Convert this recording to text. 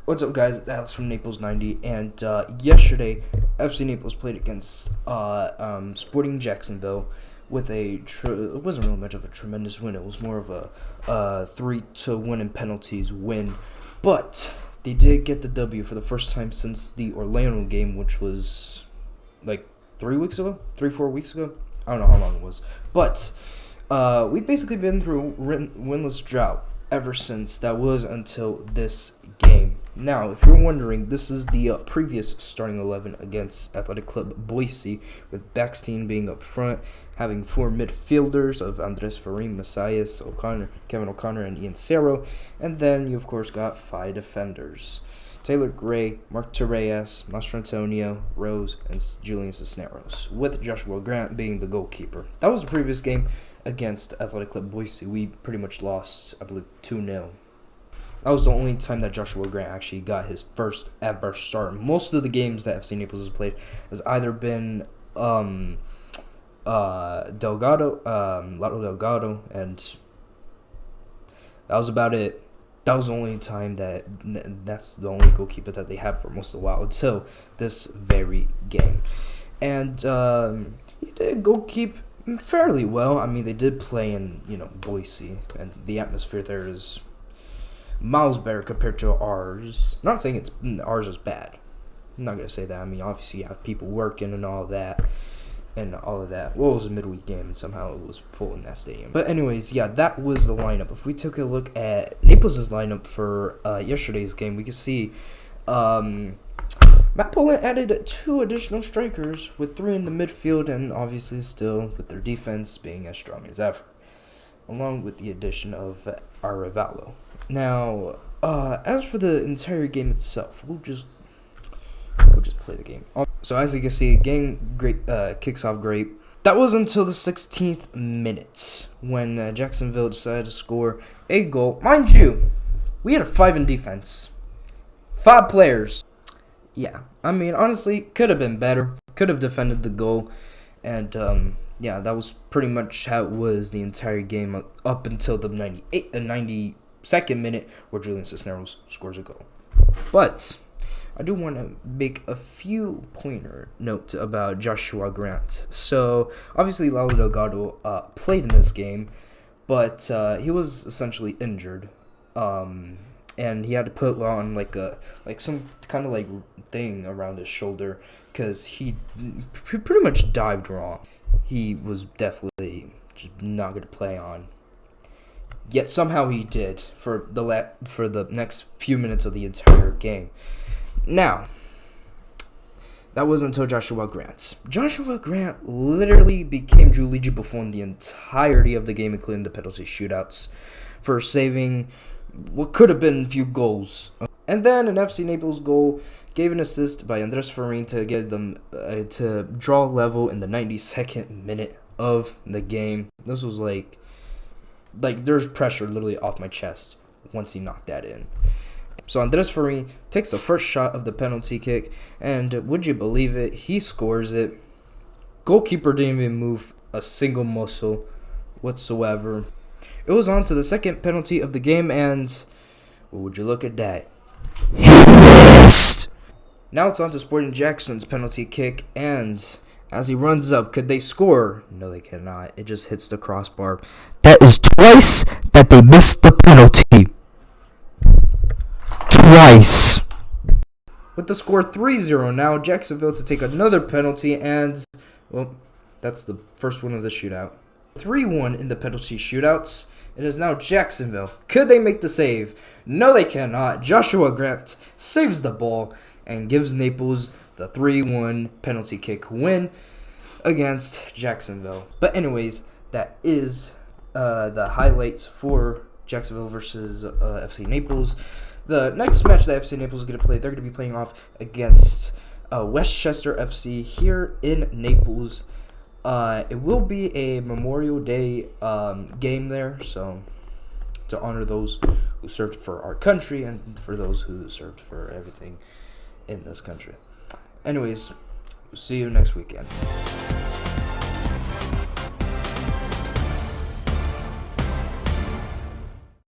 What's up, guys? It's Alex from Naples 90, and yesterday, FC Naples played against Sporting Jacksonville with it wasn't really much of a tremendous win. It was more of a 3-1 in penalties win, but they did get the W for the first time since the Orlando game, which was like 4 weeks ago. I don't know how long it was, but we've basically been through winless drought ever since. That was until this game. Now, if you're wondering, this is the previous starting 11 against Athletic Club Boise, with Backstein being up front, having four midfielders of Andres Farim, Messias, Kevin O'Connor, and Ian Cerro, and then you, of course, got five defenders: Taylor Gray, Mark Torres, Mastro Antonio, Rose, and Julian Cisneros, with Joshua Grant being the goalkeeper. That was the previous game against Athletic Club Boise. We pretty much lost, I believe, 2-0. That was the only time that Joshua Grant actually got his first ever start. Most of the games that FC Naples has played has either been Lauro Delgado, and that was about it. That was the only time that's the only goalkeeper that they had for most of the while until this very game. And he did goalkeep fairly well. I mean, they did play in Boise, and the atmosphere there is miles better compared to ours. Not saying ours is bad. I'm not gonna say that. I mean, obviously you have people working and all of that. Well, it was a midweek game, and somehow it was full in that stadium. But anyways, yeah, that was the lineup. If we took a look at Naples' lineup for yesterday's game, we could see Matt Poland added 2 additional strikers, with 3 in the midfield, and obviously still with their defense being as strong as ever, along with the addition of Arevalo. Now, as for the entire game itself, we'll just play the game. So as you can see, game kicks off great. That was until the 16th minute when Jacksonville decided to score a goal. Mind you, we had a 5 in defense, 5 players. Yeah, I mean, honestly, could have been better. Could have defended the goal, and yeah, that was pretty much how it was the entire game up until the 92nd minute, where Julian Cisneros scores a goal. But I do want to make a few pointer notes about Joshua Grant. So obviously, Lauro Delgado played in this game, but he was essentially injured. And he had to put on some kind of thing around his shoulder because he pretty much dived wrong. He was definitely just not going to play on. Yet somehow he did for the next few minutes of the entire game. Now, that was until Joshua Grant. Joshua Grant literally became Gianluigi Buffon the entirety of the game, including the penalty shootouts, for saving what could have been a few goals. And then an FC Naples goal gave an assist by Andres Farim to get them to draw level in the 92nd minute of the game. This was like there's pressure literally off my chest once he knocked that in. So Andres Farim takes the first shot of the penalty kick, and would you believe it, he scores it. Goalkeeper didn't even move a single muscle whatsoever. It was on to the second penalty of the game, and well, would you look at that? Now it's on to Sporting Jackson's penalty kick, and as he runs up, could they score? No, they cannot. It just hits the crossbar. That is twice that they missed the penalty. Twice. With the score 3-0 now, Jacksonville to take another penalty, and well, that's the first one of the shootout. 3-1 in the penalty shootouts. It is now Jacksonville. Could they make the save? No, they cannot. Joshua Grant saves the ball and gives Naples the 3-1 penalty kick win against Jacksonville. But anyways, that is the highlights for Jacksonville versus FC Naples. The next match that FC Naples is going to play, they're going to be playing off against Westchester FC here in Naples. It will be a Memorial Day game there, so to honor those who served for our country and for those who served for everything in this country. Anyways, see you next weekend.